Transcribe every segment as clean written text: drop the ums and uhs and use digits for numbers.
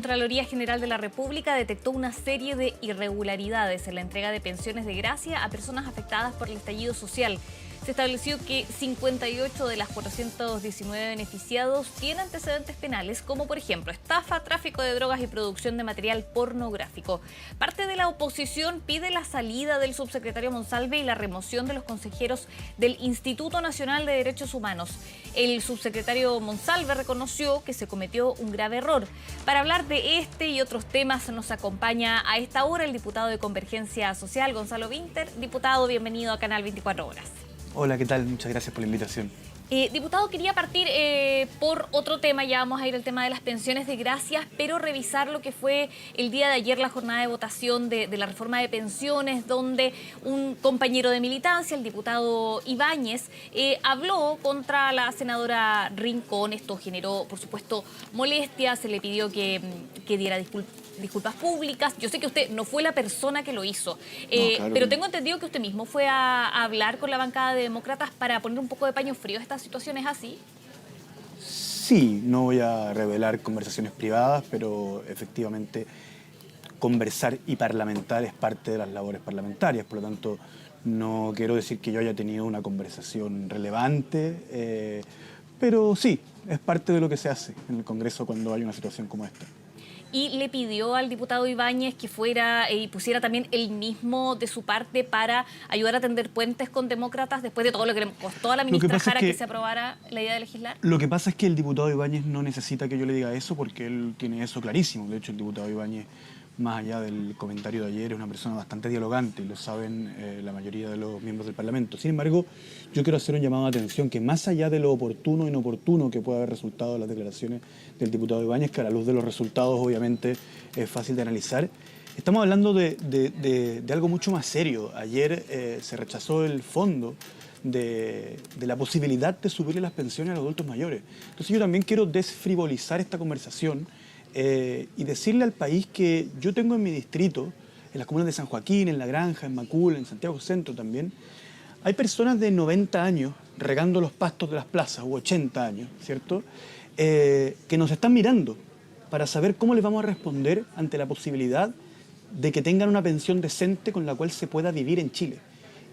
Contraloría General de la República detectó una serie de irregularidades en la entrega de pensiones de gracia a personas afectadas por el estallido social. Se estableció que 58 de las 419 beneficiados tienen antecedentes penales, como por ejemplo estafa, tráfico de drogas y producción de material pornográfico. Parte de la oposición pide la salida del subsecretario Monsalve y la remoción de los consejeros del Instituto Nacional de Derechos Humanos. El subsecretario Monsalve reconoció que se cometió un grave error. Para hablar de este y otros temas nos acompaña a esta hora el diputado de Convergencia Social, Gonzalo Winter. Diputado, bienvenido a Canal 24 Horas. Hola, ¿qué tal? Muchas gracias por la invitación. Diputado, quería partir por otro tema, ya vamos a ir al tema de las pensiones de gracias, pero revisar lo que fue el día de ayer la jornada de votación de la reforma de pensiones, donde un compañero de militancia, el diputado Ibáñez, habló contra la senadora Rincón. Esto generó, por supuesto, molestia, se le pidió que diera disculpas públicas. Yo sé que usted no fue la persona que lo hizo, claro, pero tengo entendido que usted mismo fue a hablar con la bancada de demócratas para poner un poco de paño frío a estas situaciones así. Sí, no voy a revelar conversaciones privadas, pero efectivamente conversar y parlamentar es parte de las labores parlamentarias. Por lo tanto, no quiero decir que yo haya tenido una conversación relevante, pero sí, es parte de lo que se hace en el Congreso cuando hay una situación como esta. Y le pidió al diputado Ibáñez que fuera y pusiera también el mismo de su parte para ayudar a tender puentes con demócratas después de todo lo que le costó a la ministra Jara que se aprobara la idea de legislar. Lo que pasa es que el diputado Ibáñez no necesita que yo le diga eso porque él tiene eso clarísimo. De hecho, el diputado Ibáñez, más allá del comentario de ayer, es una persona bastante dialogante y lo saben la mayoría de los miembros del Parlamento. Sin embargo, yo quiero hacer un llamado de atención que más allá de lo oportuno e inoportuno que puede haber resultado de las declaraciones del diputado Ibáñez, que a la luz de los resultados obviamente es fácil de analizar, estamos hablando de algo mucho más serio. Ayer se rechazó el fondo de la posibilidad de subirle las pensiones a los adultos mayores. Entonces yo también quiero desfrivolizar esta conversación y decirle al país que yo tengo en mi distrito, en las comunas de San Joaquín, en La Granja, en Macul, en Santiago Centro también, hay personas de 90 años regando los pastos de las plazas, u 80 años, ¿cierto?, que nos están mirando para saber cómo les vamos a responder ante la posibilidad de que tengan una pensión decente con la cual se pueda vivir en Chile.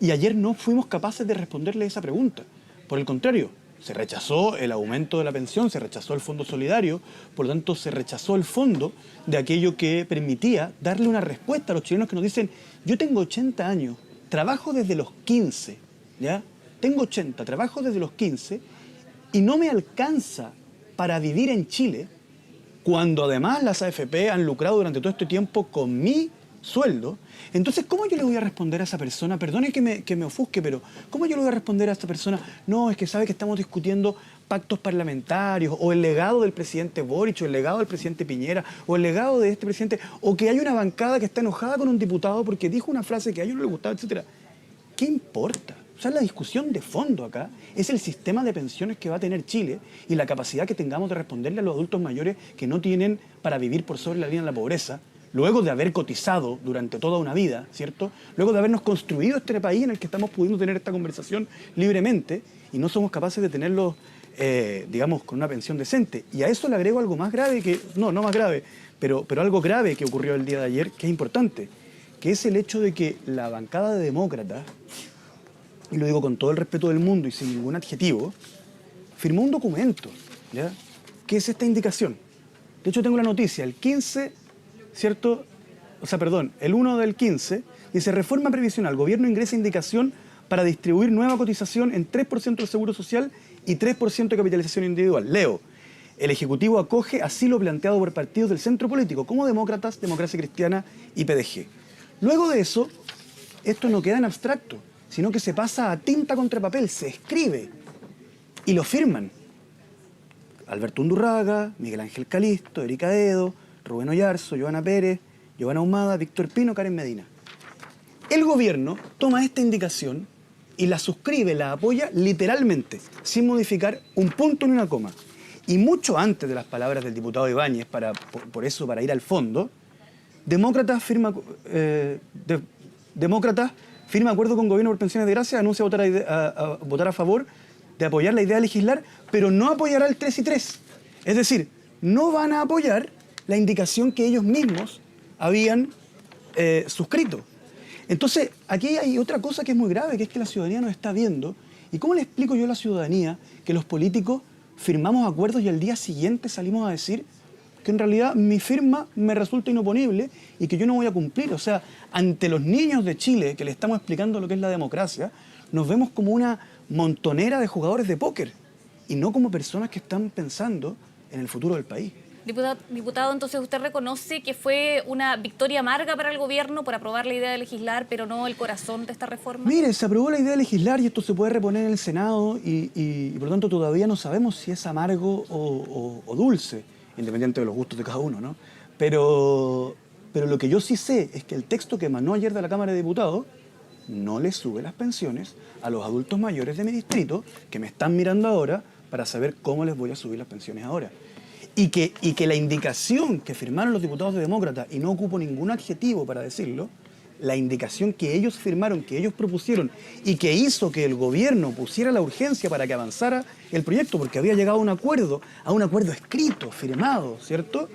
Y ayer no fuimos capaces de responderle esa pregunta. Por el contrario, se rechazó el aumento de la pensión, se rechazó el fondo solidario, por lo tanto se rechazó el fondo de aquello que permitía darle una respuesta a los chilenos que nos dicen: yo tengo 80 años, trabajo desde los 15, ¿ya? Tengo 80, trabajo desde los 15 y no me alcanza para vivir en Chile, cuando además las AFP han lucrado durante todo este tiempo con mi sueldo. Entonces, ¿cómo yo le voy a responder a esa persona? Perdone que me ofusque, pero ¿cómo yo le voy a responder a esta persona? No, es que sabe que estamos discutiendo pactos parlamentarios, o el legado del presidente Boric, o el legado del presidente Piñera, o el legado de este presidente, o que hay una bancada que está enojada con un diputado porque dijo una frase que a ellos no les gustaba, etcétera. ¿Qué importa? O sea, la discusión de fondo acá es el sistema de pensiones que va a tener Chile y la capacidad que tengamos de responderle a los adultos mayores que no tienen para vivir por sobre la línea de la pobreza, luego de haber cotizado durante toda una vida, ¿cierto? Luego de habernos construido este país en el que estamos pudiendo tener esta conversación libremente y no somos capaces de tenerlo, digamos, con una pensión decente. Y a eso le agrego algo más grave, no más grave, pero algo grave que ocurrió el día de ayer, que es importante, que es el hecho de que la bancada de demócratas, y lo digo con todo el respeto del mundo y sin ningún adjetivo, firmó un documento, ¿ya?, que es esta indicación. De hecho, tengo la noticia, el 15... ¿cierto? O sea, perdón, el 1 del 15, dice: reforma previsional, gobierno ingresa indicación para distribuir nueva cotización en 3% del Seguro Social y 3% de capitalización individual. Leo: el Ejecutivo acoge así lo planteado por partidos del centro político, como Demócratas, Democracia Cristiana y PDG. Luego de eso, esto no queda en abstracto, sino que se pasa a tinta contra papel, se escribe y lo firman Alberto Undurraga, Miguel Ángel Calisto, Erika Edo, Rubén Oyarzo, Joana Pérez, Giovanna Ahumada, Víctor Pino, Karen Medina. El gobierno toma esta indicación y la suscribe, la apoya literalmente, sin modificar un punto ni una coma. Y mucho antes de las palabras del diputado Ibáñez, por eso, para ir al fondo, Demócratas firma acuerdo con gobierno por pensiones de gracia, anuncia votar a favor de apoyar la idea de legislar, pero no apoyará el 3 y 3. Es decir, no van a apoyar la indicación que ellos mismos habían suscrito. Entonces, aquí hay otra cosa que es muy grave, que es que la ciudadanía nos está viendo. ¿Y cómo le explico yo a la ciudadanía que los políticos firmamos acuerdos y al día siguiente salimos a decir que en realidad mi firma me resulta inoponible y que yo no voy a cumplir? O sea, ante los niños de Chile que le estamos explicando lo que es la democracia, nos vemos como una montonera de jugadores de póker y no como personas que están pensando en el futuro del país. Diputado, entonces usted reconoce que fue una victoria amarga para el gobierno por aprobar la idea de legislar, pero no el corazón de esta reforma. Mire, se aprobó la idea de legislar y esto se puede reponer en el Senado y por lo tanto todavía no sabemos si es amargo o dulce, independiente de los gustos de cada uno, ¿no? Pero lo que yo sí sé es que el texto que emanó ayer de la Cámara de Diputados no le sube las pensiones a los adultos mayores de mi distrito que me están mirando ahora para saber cómo les voy a subir las pensiones ahora. Y que la indicación que firmaron los diputados de Demócrata, y no ocupo ningún adjetivo para decirlo, la indicación que ellos firmaron, que ellos propusieron y que hizo que el gobierno pusiera la urgencia para que avanzara el proyecto, porque había llegado a un acuerdo escrito, firmado, ¿cierto?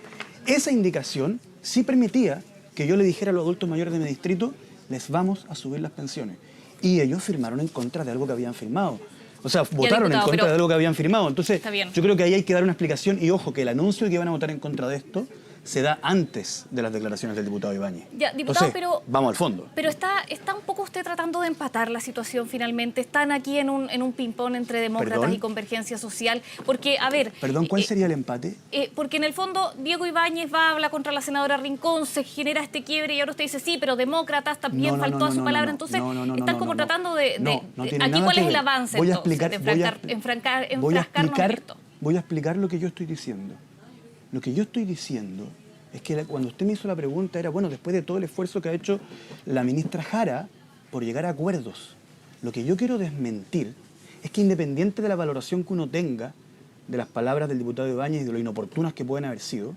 Esa indicación sí permitía que yo le dijera a los adultos mayores de mi distrito, les vamos a subir las pensiones. Y ellos firmaron en contra de algo que habían firmado. O sea, votaron en contra de algo que habían firmado. Entonces, yo creo que ahí hay que dar una explicación. Y ojo, que el anuncio de que van a votar en contra de esto se da antes de las declaraciones del diputado Ibáñez. Ya, diputado, entonces, vamos al fondo. Pero está un poco usted tratando de empatar la situación finalmente. Están aquí en un ping-pong entre demócratas ¿Perdón? y Convergencia Social. Porque, a ver... Perdón, ¿cuál sería el empate? Porque en el fondo Diego Ibáñez va a hablar contra la senadora Rincón, se genera este quiebre y ahora usted dice, sí, pero demócratas también faltó a su palabra. Entonces, están como tratando de... Aquí, ¿cuál es el avance voy a explicar, enfrascarnos en esto? Voy a explicar lo que yo estoy diciendo. Lo que yo estoy diciendo es que cuando usted me hizo la pregunta era, bueno, después de todo el esfuerzo que ha hecho la ministra Jara por llegar a acuerdos, lo que yo quiero desmentir es que independiente de la valoración que uno tenga de las palabras del diputado Ibáñez y de lo inoportunas que pueden haber sido,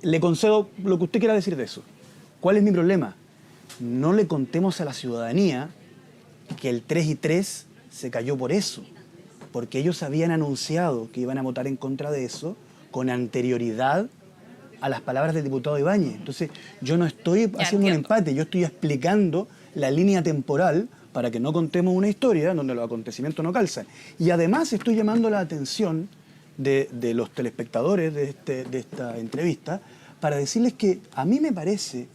le concedo lo que usted quiera decir de eso. ¿Cuál es mi problema? No le contemos a la ciudadanía que el 3 y 3 se cayó por eso, porque ellos habían anunciado que iban a votar en contra de eso con anterioridad a las palabras del diputado Ibáñez. Entonces, yo no estoy haciendo un empate, yo estoy explicando la línea temporal para que no contemos una historia donde los acontecimientos no calzan. Y además estoy llamando la atención de los telespectadores de esta entrevista para decirles que a mí me parece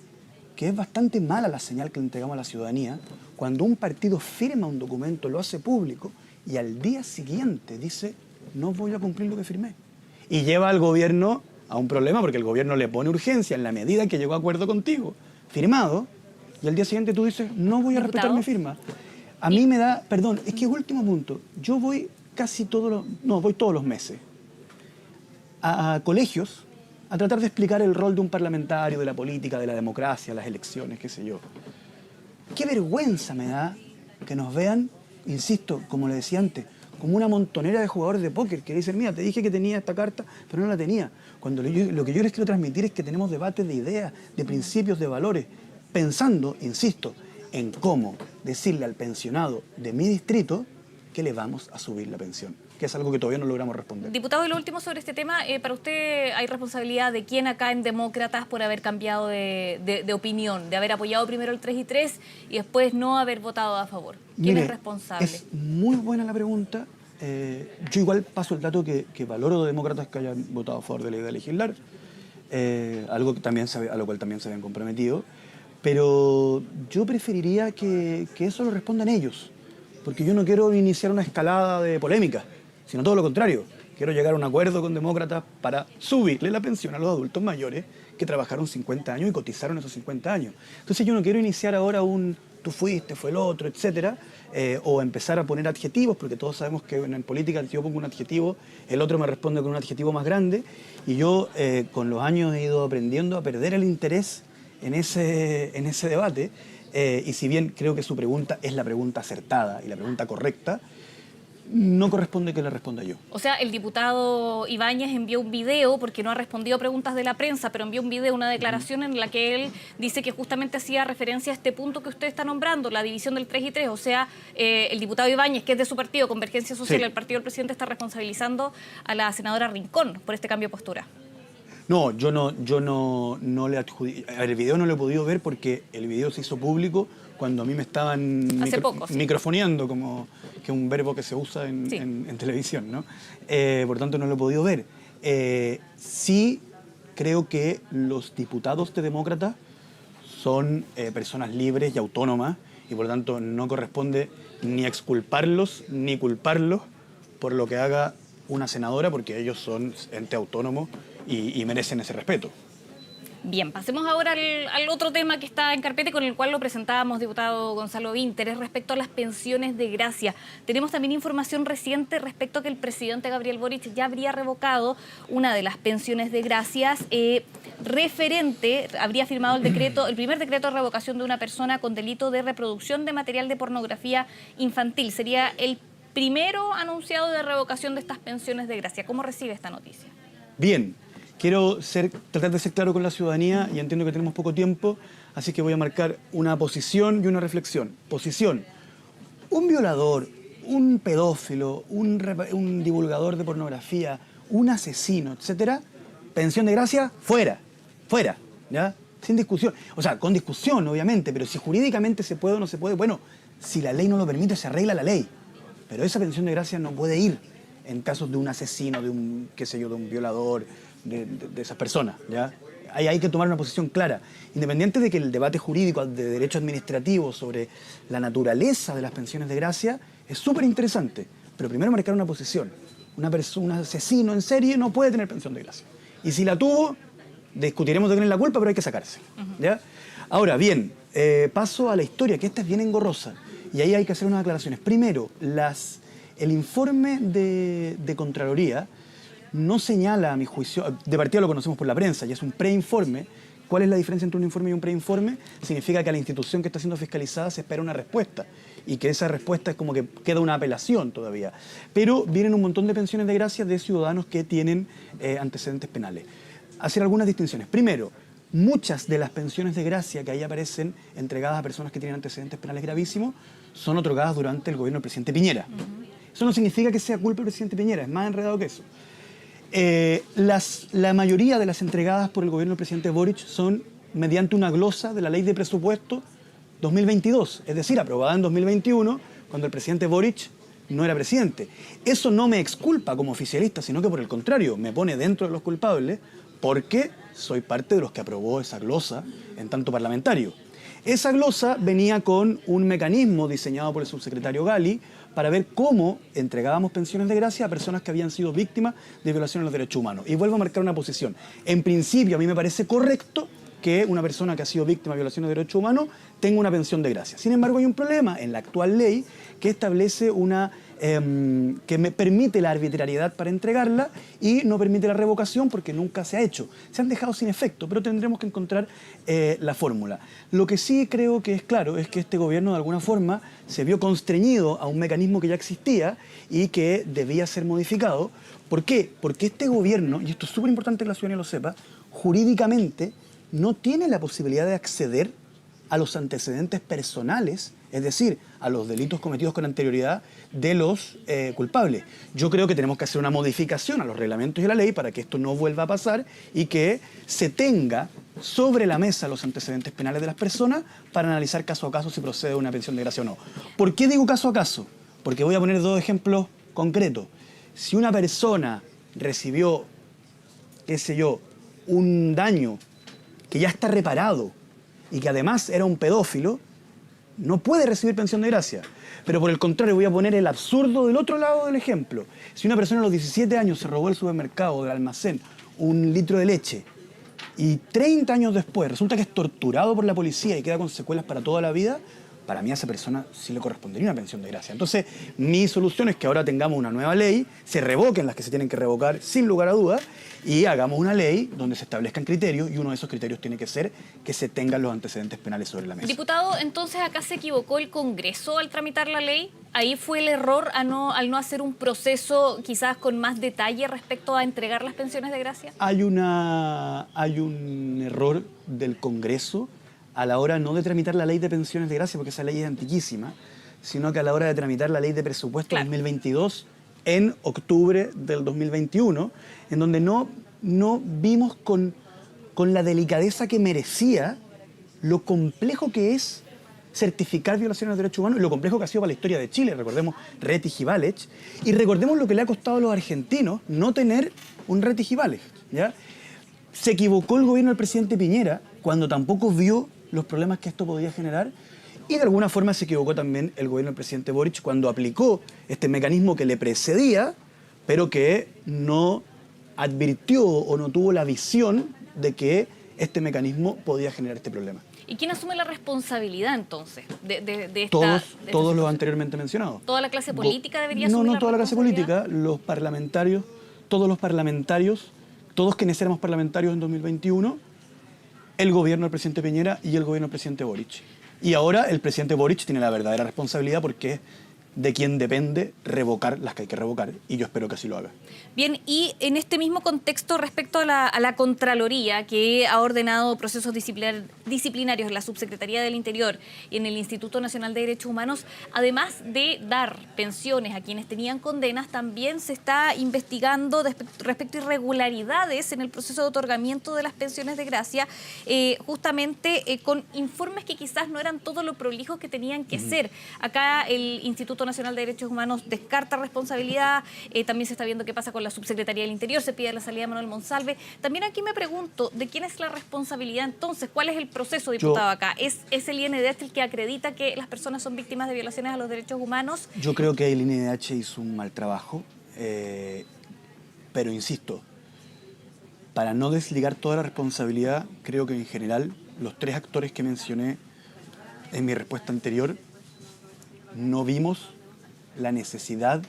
que es bastante mala la señal que le entregamos a la ciudadanía cuando un partido firma un documento, lo hace público y al día siguiente dice, no voy a cumplir lo que firmé. Y lleva al gobierno a un problema porque el gobierno le pone urgencia en la medida en que llegó a acuerdo contigo, firmado, y al día siguiente tú dices, no voy a respetar mi firma. A mí me da, perdón, es que último punto, yo voy voy todos los meses a colegios a tratar de explicar el rol de un parlamentario, de la política, de la democracia, las elecciones, qué sé yo. Qué vergüenza me da que nos vean, insisto, como le decía antes, como una montonera de jugadores de póker que dicen, mira, te dije que tenía esta carta, pero no la tenía. Cuando lo que yo les quiero transmitir es que tenemos debates de ideas, de principios, de valores, pensando, insisto, en cómo decirle al pensionado de mi distrito que le vamos a subir la pensión, que es algo que todavía no logramos responder. Diputado, y lo último sobre este tema, para usted hay responsabilidad de quién acá en Demócratas por haber cambiado de opinión, de haber apoyado primero el 3 y 3 y después no haber votado a favor. ¿Quién es responsable? Es muy buena la pregunta. Yo igual paso el dato que valoro de demócratas que hayan votado a favor de la idea de legislar, algo que también a lo cual también se habían comprometido, pero yo preferiría que eso lo respondan ellos, porque yo no quiero iniciar una escalada de polémica, sino todo lo contrario. Quiero llegar a un acuerdo con demócratas para subirle la pensión a los adultos mayores que trabajaron 50 años y cotizaron esos 50 años. Entonces yo no quiero iniciar ahora tú fuiste, fue el otro, etcétera, o empezar a poner adjetivos, porque todos sabemos que en política si yo pongo un adjetivo, el otro me responde con un adjetivo más grande, y yo con los años he ido aprendiendo a perder el interés en ese debate, y si bien creo que su pregunta es la pregunta acertada y la pregunta correcta, no corresponde que le responda yo. O sea, el diputado Ibáñez envió un video, porque no ha respondido a preguntas de la prensa, pero envió un video, una declaración en la que él dice que justamente hacía referencia a este punto que usted está nombrando, la división del 3 y 3. O sea, el diputado Ibáñez, que es de su partido, Convergencia Social, el partido del presidente, está responsabilizando a la senadora Rincón por este cambio de postura. No, no le adjudico. El video no lo he podido ver porque el video se hizo público cuando a mí me estaban poco, sí. microfoneando, como que es un verbo que se usa en, Sí. en televisión, ¿no? Por tanto, no lo he podido ver. Sí creo que los diputados de Demócratas son personas libres y autónomas y por lo tanto no corresponde ni exculparlos ni culparlos por lo que haga una senadora, porque ellos son ente autónomo y merecen ese respeto. Bien, pasemos ahora al otro tema que está en carpeta y con el cual lo presentábamos, diputado Gonzalo Vinter, es respecto a las pensiones de gracia. Tenemos también información reciente respecto a que el presidente Gabriel Boric ya habría revocado una de las pensiones de gracias referente, habría firmado el primer decreto de revocación de una persona con delito de reproducción de material de pornografía infantil. Sería el primero anunciado de revocación de estas pensiones de gracia. ¿Cómo recibe esta noticia? Bien. Quiero tratar de ser claro con la ciudadanía y entiendo que tenemos poco tiempo, así que voy a marcar una posición y una reflexión. Posición: un violador, un pedófilo, un divulgador de pornografía, un asesino, etcétera, pensión de gracia, fuera, ¿ya? Sin discusión. O sea, con discusión, obviamente, pero si jurídicamente se puede o no se puede, bueno, si la ley no lo permite, se arregla la ley. Pero esa pensión de gracia no puede ir en casos de un asesino, de un, qué sé yo, de un violador, de esas personas, ¿ya? Hay que tomar una posición clara, independiente de que el debate jurídico de derecho administrativo sobre la naturaleza de las pensiones de gracia es súper interesante, pero primero marcar una posición. Un asesino en serie no puede tener pensión de gracia. Y si la tuvo, discutiremos de quién es la culpa, pero hay que sacársela, ¿ya? Ahora, bien, paso a la historia, que esta es bien engorrosa, y ahí hay que hacer unas aclaraciones. Primero, el informe de Contraloría no señala, a mi juicio, de partida lo conocemos por la prensa, y es un preinforme. ¿Cuál es la diferencia entre un informe y un preinforme? Significa que a la institución que está siendo fiscalizada se espera una respuesta, y que esa respuesta es como que queda una apelación todavía. Pero vienen un montón de pensiones de gracia de ciudadanos que tienen antecedentes penales. Hacer algunas distinciones. Primero, muchas de las pensiones de gracia que ahí aparecen entregadas a personas que tienen antecedentes penales gravísimos son otorgadas durante el gobierno del presidente Piñera. Eso no significa que sea culpa del presidente Piñera, es más enredado que eso. La mayoría de las entregadas por el gobierno del presidente Boric son mediante una glosa de la ley de presupuesto 2022, es decir, aprobada en 2021, cuando el presidente Boric no era presidente. Eso no me exculpa como oficialista, sino que por el contrario, me pone dentro de los culpables porque soy parte de los que aprobó esa glosa en tanto parlamentario. Esa glosa venía con un mecanismo diseñado por el subsecretario Gali para ver cómo entregábamos pensiones de gracia a personas que habían sido víctimas de violación a los derechos humanos. Y vuelvo a marcar una posición. En principio, a mí me parece correcto que una persona que ha sido víctima de violación de derechos humanos tenga una pensión de gracia. Sin embargo, hay un problema en la actual ley que establece que me permite la arbitrariedad para entregarla y no permite la revocación porque nunca se ha hecho. Se han dejado sin efecto, pero tendremos que encontrar la fórmula. Lo que sí creo que es claro es que este gobierno de alguna forma se vio constreñido a un mecanismo que ya existía y que debía ser modificado. ¿Por qué? Porque este gobierno, y esto es súper importante que la ciudadanía lo sepa, jurídicamente no tiene la posibilidad de acceder a los antecedentes personales, es decir, a los delitos cometidos con anterioridad de los culpables. Yo creo que tenemos que hacer una modificación a los reglamentos y a la ley para que esto no vuelva a pasar y que se tenga sobre la mesa los antecedentes penales de las personas para analizar caso a caso si procede una pensión de gracia o no. ¿Por qué digo caso a caso? Porque voy a poner dos ejemplos concretos. Si una persona recibió, qué sé yo, un daño que ya está reparado y que además era un pedófilo, no puede recibir pensión de gracia. Pero por el contrario, voy a poner el absurdo del otro lado del ejemplo. Si una persona a los 17 años se robó del supermercado, del almacén, un litro de leche y 30 años después resulta que es torturado por la policía y queda con secuelas para toda la vida, para mí a esa persona sí le correspondería una pensión de gracia. Entonces, mi solución es que ahora tengamos una nueva ley, se revoquen las que se tienen que revocar sin lugar a dudas y hagamos una ley donde se establezcan criterios y uno de esos criterios tiene que ser que se tengan los antecedentes penales sobre la mesa. Diputado, entonces acá se equivocó el Congreso al tramitar la ley. Ahí fue el error al no hacer un proceso quizás con más detalle respecto a entregar las pensiones de gracia. Hay un error del Congreso a la hora no de tramitar la ley de pensiones de gracia, porque esa ley es antiquísima, sino que a la hora de tramitar la ley de presupuesto 2022 en octubre del 2021, en donde no vimos con la delicadeza que merecía lo complejo que es certificar violaciones de derechos humanos y lo complejo que ha sido para la historia de Chile. Recordemos Reti Gibalech y recordemos lo que le ha costado a los argentinos no tener un Reti Gibalech, ¿ya? Se equivocó el gobierno del presidente Piñera cuando tampoco vio los problemas que esto podía generar y de alguna forma se equivocó también el gobierno del presidente Boric cuando aplicó este mecanismo que le precedía, pero que no advirtió o no tuvo la visión de que este mecanismo podía generar este problema. ¿Y quién asume la responsabilidad entonces de esta? Todos los anteriormente mencionados. ¿Toda la clase política debería asumir No toda la clase política, los parlamentarios, todos quienes éramos parlamentarios en 2021, el gobierno del presidente Piñera y el gobierno del presidente Boric. Y ahora el presidente Boric tiene la verdadera responsabilidad porque es de quien depende revocar las que hay que revocar, y yo espero que así lo haga. Bien, y en este mismo contexto respecto a la Contraloría, que ha ordenado procesos disciplinarios en la Subsecretaría del Interior y en el Instituto Nacional de Derechos Humanos, además de dar pensiones a quienes tenían condenas, también se está investigando respecto a irregularidades en el proceso de otorgamiento de las pensiones de gracia, justamente con informes que quizás no eran todo lo prolijos que tenían que ser. Acá el Instituto Nacional de Derechos Humanos descarta responsabilidad, también se está viendo qué pasa con la Subsecretaría del Interior, se pide la salida de Manuel Monsalve. También aquí me pregunto, ¿de quién es la responsabilidad entonces? ¿Cuál es el proceso, diputado, acá? ¿Es el INDH el que acredita que las personas son víctimas de violaciones a los derechos humanos? Yo creo que el INDH hizo un mal trabajo, pero insisto, para no desligar toda la responsabilidad, creo que en general los tres actores que mencioné en mi respuesta anterior no vimos la necesidad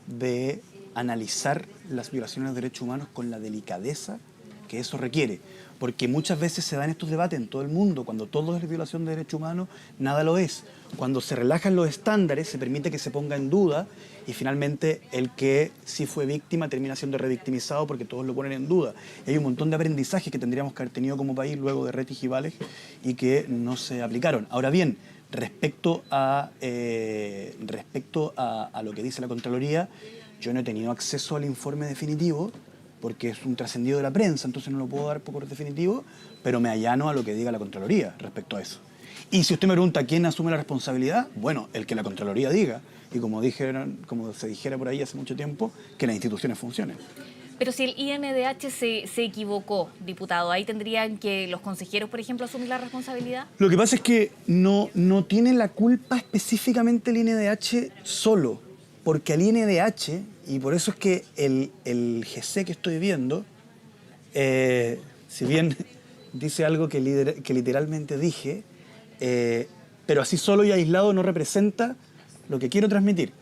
de analizar las violaciones de derechos humanos con la delicadeza que eso requiere. Porque muchas veces se dan estos debates en todo el mundo, cuando todo es violación de derechos humanos, nada lo es. Cuando se relajan los estándares, se permite que se ponga en duda y finalmente el que sí fue víctima termina siendo revictimizado porque todos lo ponen en duda. Y hay un montón de aprendizajes que tendríamos que haber tenido como país luego de Reti Gibalech y que no se aplicaron. Ahora bien, respecto a lo que dice la Contraloría, yo no he tenido acceso al informe definitivo porque es un trascendido de la prensa, entonces no lo puedo dar por definitivo, pero me allano a lo que diga la Contraloría respecto a eso. Y si usted me pregunta quién asume la responsabilidad, bueno, el que la Contraloría diga, y como se dijera por ahí hace mucho tiempo, que las instituciones funcionen. Pero si el INDH se equivocó, diputado, ¿ahí tendrían que los consejeros, por ejemplo, asumir la responsabilidad? Lo que pasa es que no tiene la culpa específicamente el INDH solo, porque al INDH, y por eso es que el GC que estoy viendo, si bien dice algo que literalmente dije, pero así solo y aislado no representa lo que quiero transmitir.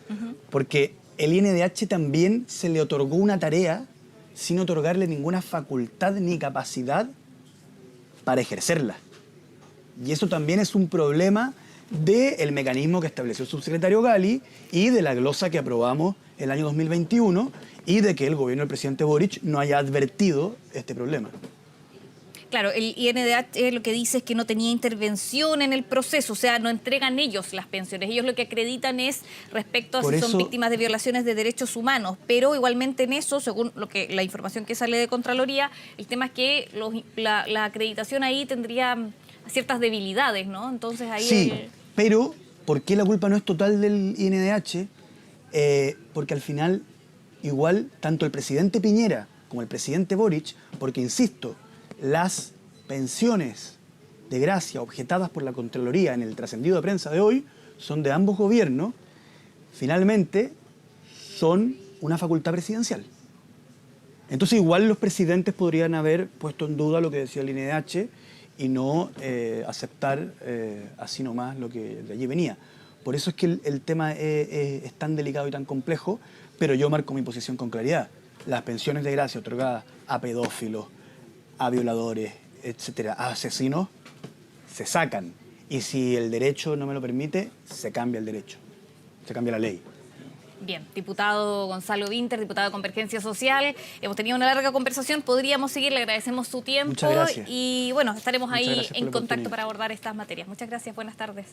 Porque el INDH también se le otorgó una tarea sin otorgarle ninguna facultad ni capacidad para ejercerla. Y eso también es un problema del mecanismo que estableció el subsecretario Gali y de la glosa que aprobamos el año 2021 y de que el gobierno del presidente Boric no haya advertido este problema. Claro, el INDH lo que dice es que no tenía intervención en el proceso, o sea, no entregan ellos las pensiones. Ellos lo que acreditan es respecto a si son víctimas de violaciones de derechos humanos, pero igualmente en eso, según la información que sale de Contraloría, el tema es que la acreditación ahí tendría ciertas debilidades, ¿no? Entonces ahí sí, pero ¿por qué la culpa no es total del INDH? Porque al final, igual, tanto el presidente Piñera como el presidente Boric, porque insisto, las pensiones de gracia objetadas por la Contraloría en el trascendido de prensa de hoy son de ambos gobiernos, finalmente son una facultad presidencial. Entonces igual los presidentes podrían haber puesto en duda lo que decía el INDH y no aceptar así nomás lo que de allí venía. Por eso es que el tema es tan delicado y tan complejo, pero yo marco mi posición con claridad. Las pensiones de gracia otorgadas a pedófilos, a violadores, etcétera, a asesinos, se sacan. Y si el derecho no me lo permite, se cambia el derecho, se cambia la ley. Bien, diputado Gonzalo Vinter, diputado de Convergencia Social, hemos tenido una larga conversación, podríamos seguir, le agradecemos su tiempo. Muchas gracias. Y bueno, estaremos Muchas ahí gracias en por la contacto oportunidad. para abordar estas materias. Muchas gracias, buenas tardes.